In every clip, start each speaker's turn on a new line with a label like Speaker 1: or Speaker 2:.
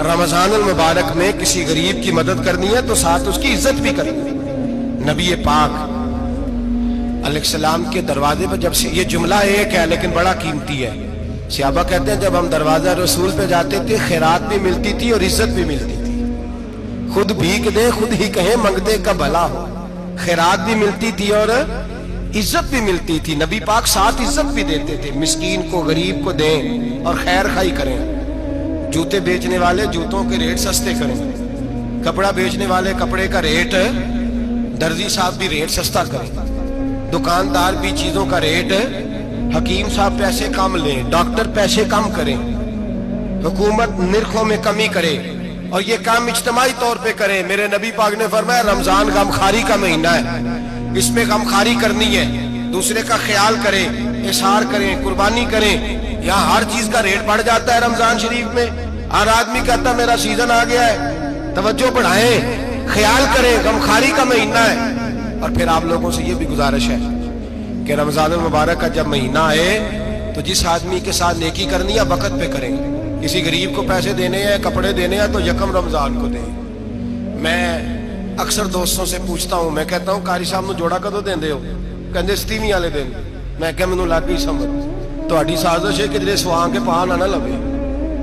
Speaker 1: رمضان المبارک میں کسی غریب کی مدد کرنی ہے تو ساتھ اس کی عزت بھی کرنی ہے۔ نبی پاک علیہ السلام کے دروازے پر جب سے یہ جملہ ایک ہے لیکن بڑا قیمتی ہے، صحابہ کہتے ہیں جب ہم دروازہ رسول پہ جاتے تھے خیرات بھی ملتی تھی اور عزت بھی ملتی تھی۔ خود بھیک دے خود ہی کہیں منگتے کا بھلا ہو، خیرات بھی ملتی تھی اور عزت بھی ملتی تھی۔ نبی پاک ساتھ عزت بھی دیتے تھے، مسکین کو غریب کو دیں اور خیر خائی کریں۔ جوتے بیچنے والے جوتوں کے ریٹ سستے کریں، کپڑا بیچنے والے کپڑے کا ریٹ، درزی صاحب بھی ریٹ سستا کریں، دکاندار بھی چیزوں کا ریٹ، حکیم صاحب پیسے کم لیں، ڈاکٹر پیسے کم کریں، حکومت نرخوں میں کمی کرے اور یہ کام اجتماعی طور پہ کرے۔ میرے نبی پاک نے فرمایا رمضان غمخواری کا مہینہ ہے، اس میں غمخواری کرنی ہے، دوسرے کا خیال کریں، احسان کریں، قربانی کریں۔ یہاں ہر چیز کا ریٹ بڑھ جاتا ہے رمضان شریف میں، ہر آدمی کہتا میرا سیزن آ گیا ہے، توجہ بڑھائیں، خیال کریں، غمخواری کا مہینہ ہے۔ اور پھر آپ لوگوں سے یہ بھی گزارش ہے کہ رمضان المبارک کا جب مہینہ آئے تو جس آدمی کے ساتھ نیکی کرنی ہے وقت پہ کریں۔ کسی غریب کو پیسے دینے ہیں، کپڑے دینے ہیں تو یکم رمضان کو دیں۔ میں اکثر دوستوں سے پوچھتا ہوں، میں کہتا ہوں قاری صاحب نو جوڑا کدو دیندے ہو؟ کہندے 27ویں والے دن۔ میں کہ مینوں لگ گئی سمجھ، تہاڈی سازش ہے کہ جڑے سواں کے پا نہ لوے۔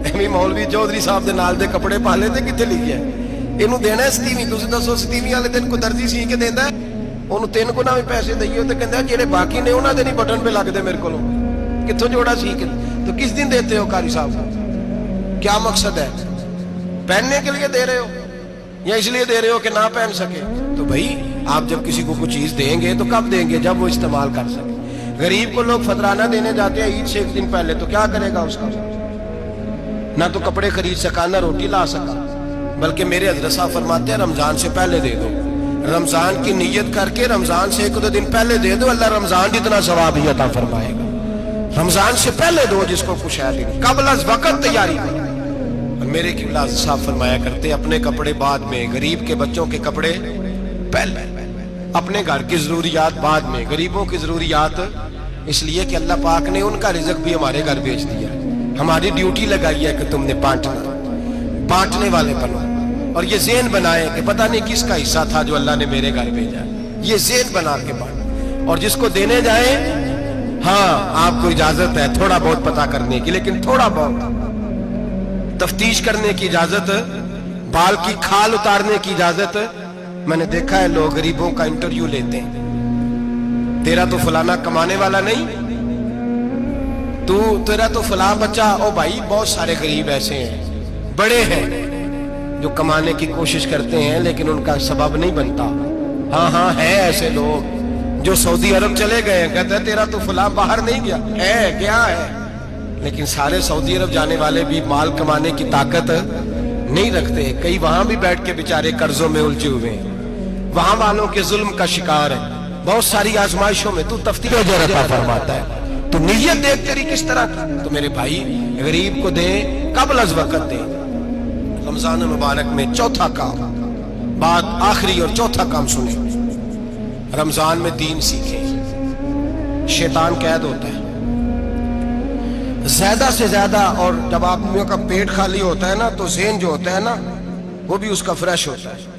Speaker 1: ایویں مولوی چودھری صاحب دے نال دے کپڑے پا لے تے کتے لکھیا ہے اینوں دینا ہے 27ویں؟ تسی دسو 27ویں والے دن کو درزی سی کے دیندا ہے؟ انہوں 3 گنا بھی پیسے دئیے تو کہندہ ہے جڑے باقی نے انہاں دے نہیں بٹن پہ لگ دے میرے کو کتھوں جوڑا سی کے تو کس دن دیتے ہو قاری صاحب؟ کیا مقصد ہے؟ پہننے کے لیے دے رہے ہو یا اس لیے دے رہے ہو کہ نہ پہن سکے؟ تو بھائی آپ جب کسی کو کچھ چیز دیں گے تو کب دیں گے؟ جب وہ استعمال کر سکے۔ غریب کو لوگ فطرانہ دینے جاتے ہیں عید سے 1 دن پہلے، تو کیا کرے گا اس کا؟ نہ تو کپڑے خرید سکا نہ روٹی لا سکا، بلکہ میرے حضرت صاحب فرماتے ہیں رمضان سے پہلے دے دو، رمضان کی نیت کر کے رمضان سے 1-2 دن پہلے دے دو، اللہ رمضان جتنا ثواب ہی عطا فرمائے گا۔ رمضان سے پہلے دو جس کو کچھ ہے دن، قبل از وقت تیاری کرو۔ اور میرے قبلہ صاحب فرمایا کرتے اپنے کپڑے بعد میں، غریب کے بچوں کے کپڑے پہلے، اپنے گھر کی ضروریات بعد میں، غریبوں کی ضروریات، اس لیے کہ اللہ پاک نے ان کا رزق بھی ہمارے گھر بھیج دیا۔ ہماری ڈیوٹی لگائی ہے کہ تم نے بانٹنے والے بنو، اور یہ ذہن بنائے کہ پتہ نہیں کس کا حصہ تھا جو اللہ نے میرے گھر بھیجا، یہ ذہن بنا کے بانٹ۔ اور جس کو دینے جائیں، ہاں آپ کو اجازت ہے تھوڑا بہت پتہ کرنے کی، لیکن تھوڑا بہت تفتیش کرنے کی اجازت، بال کی کھال اتارنے کی اجازت۔ میں نے دیکھا ہے لوگ غریبوں کا انٹرویو لیتے ہیں، تیرا تو فلانا کمانے والا نہیں، تیرا تو فلاں بچہ، او بھائی بہت سارے غریب ایسے ہیں، بڑے ہیں جو کمانے کی کوشش کرتے ہیں لیکن ان کا سبب نہیں بنتا۔ ہاں ہیں ایسے لوگ جو سعودی عرب چلے گئے ہیں، کہتے ہیں تیرا تو فلاں باہر نہیں گیا، ہے گیا ہے، لیکن سارے سعودی عرب جانے والے بھی مال کمانے کی طاقت نہیں رکھتے۔ کئی وہاں بھی بیٹھ کے بیچارے قرضوں میں الجھے ہوئے ہیں، وہاں والوں کے ظلم کا شکار ہے، بہت ساری آزمائشوں میں۔ تو تفتیش عطا فرماتا ہے، تو نیت دیکھ تیری کس طرح کی۔ تو میرے بھائی غریب کو دیں، قبل از وقت دیں۔ رمضان مبارک میں چوتھا کام، بعد آخری اور چوتھا کام سنیں، رمضان میں دین سیکھیں۔ شیطان قید ہوتا ہے زیادہ سے زیادہ، اور جب آدمیوں کا پیٹ خالی ہوتا ہے نا تو ذہن جو ہوتا ہے نا وہ بھی اس کا فریش ہوتا ہے۔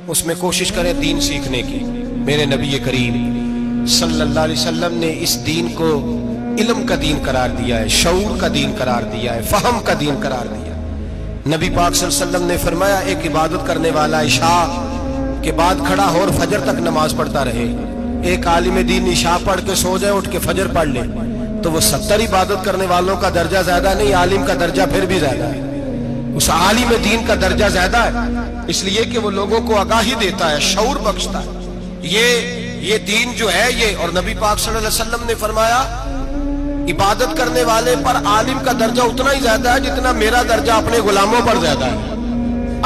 Speaker 1: اس میں کوشش کریں دین سیکھنے کی۔ میرے نبی کریم صلی اللہ علیہ وسلم نے اس دین کو علم کا دین قرار دیا ہے، شعور کا دین قرار دیا ہے، فہم کا دین قرار دیا ہے۔ نبی پاک صلی اللہ علیہ وسلم نے فرمایا ایک عبادت کرنے والا عشاء کے بعد کھڑا ہو اور فجر تک نماز پڑھتا رہے، ایک عالم دین عشاء پڑھ کے سو جائے، اٹھ کے فجر پڑھ لے، تو وہ 70 عبادت کرنے والوں کا درجہ زیادہ نہیں، عالم کا درجہ پھر بھی زیادہ ہے، اس عالم دین کا درجہ زیادہ ہے، اس لیے کہ وہ لوگوں کو آگاہی دیتا ہے، شعور بخشتا ہے۔ یہ دین جو ہے یہ، اور نبی پاک صلی اللہ علیہ وسلم نے فرمایا عبادت کرنے والے پر عالم کا درجہ اتنا ہی زیادہ ہے جتنا میرا درجہ اپنے غلاموں پر زیادہ ہے۔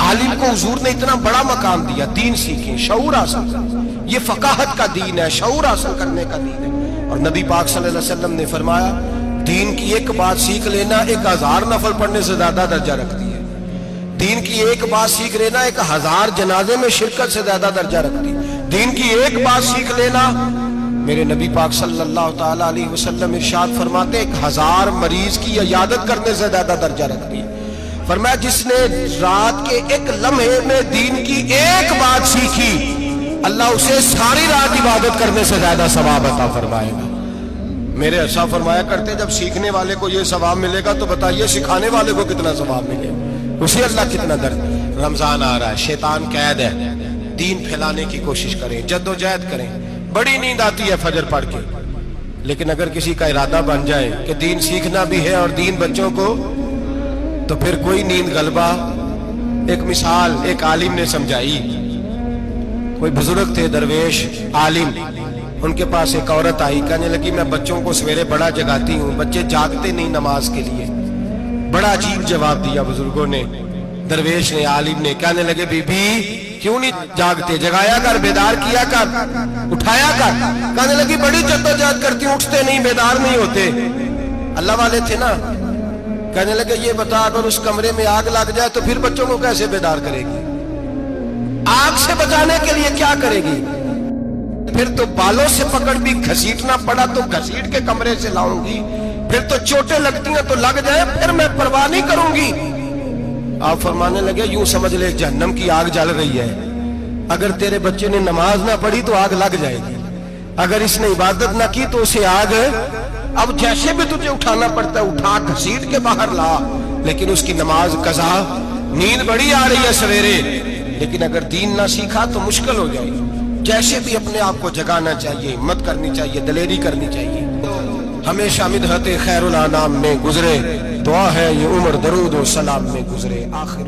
Speaker 1: عالم کو حضور نے اتنا بڑا مقام دیا۔ دین سیکھیں، شعور حاصل کریں، یہ فقاہت کا دین ہے، شعور حاصل کرنے کا دین ہے۔ اور نبی پاک صلی اللہ علیہ وسلم نے فرمایا دین کی ایک بات سیکھ لینا 1000 نفل پڑھنے سے زیادہ درجہ رکھتی ہے، دین کی ایک بات سیکھ لینا 1000 جنازے میں شرکت سے زیادہ درجہ رکھتی ہے، دین کی ایک بات سیکھ لینا، میرے نبی پاک صلی اللہ تعالیٰ علیہ وسلم ارشاد فرماتے 1000 مریض کی عیادت کرنے سے زیادہ درجہ رکھتی ہے۔ فرمایا جس نے رات کے ایک لمحے میں دین کی ایک بات سیکھی اللہ اسے ساری رات عبادت کرنے سے زیادہ ثواب عطا فرمائے گا۔ میرے ارشا فرمایا کرتے جب سیکھنے والے کو یہ ثواب ملے گا تو بتائیے سکھانے والے کو کتنا ثواب ملے گا، اسے اللہ کتنا درد۔ رمضان آ رہا ہے، شیطان قید ہے، دین پھیلانے کی کوشش کریں، جد و جہد کریں۔ بڑی نیند آتی ہے فجر پڑھ کے، لیکن اگر کسی کا ارادہ بن جائے کہ دین سیکھنا بھی ہے اور دین بچوں کو، تو پھر کوئی نیند غلبہ۔ ایک مثال ایک عالم نے سمجھائی، کوئی بزرگ تھے درویش عالم، ان کے پاس ایک عورت آئی، کہنے لگی میں بچوں کو سویرے بڑا جگاتی ہوں، بچے جاگتے نہیں نماز کے لیے۔ بڑا عجیب جواب دیا بزرگوں نے، درویش نے عالم نے، کہنے لگے بی بی کیوں نہیں جاگتے، جگایا کر، بیدار کیا کر، اٹھایا کر۔ کہنے لگی بڑی جدوجہد کرتی ہوں، اٹھتے نہیں، بیدار نہیں ہوتے۔ اللہ والے تھے نا۔ کہنے لگے یہ بتا اگر اس کمرے میں آگ لگ جائے تو پھر بچوں کو کیسے بیدار کرے گی؟ آگ سے بچانے کے لیے کیا کرے گی؟ پھر تو بالوں سے پکڑ بھی گھسیٹنا پڑا تو گھسیٹ کے کمرے سے لاؤں گی، پھر تو چوٹیں لگتی ہیں تو لگ جائے، پھر میں پرواہ نہیں کروں گی۔ آپ فرمانے لگے یوں سمجھ لے جہنم کی آگ جل رہی ہے، اگر تیرے بچے نے نماز نہ پڑھی تو آگ لگ جائے گی، اگر اس نے عبادت نہ کی تو اسے آگ، اب جیسے بھی تجھے اٹھانا پڑتا ہے اٹھا گھسیٹ کے باہر لا، لیکن اس کی نماز قضا۔ نیند بڑی آ رہی ہے سویرے، لیکن اگر دین نہ سیکھا تو مشکل ہو جائے گی۔ جیسے بھی اپنے آپ کو جگانا چاہیے، ہمت کرنی چاہیے، دلیری کرنی چاہیے۔ ہمیشہ مدحت خیر الانام میں گزرے، دعا ہے یہ عمر درود و سلام میں گزرے۔ آخر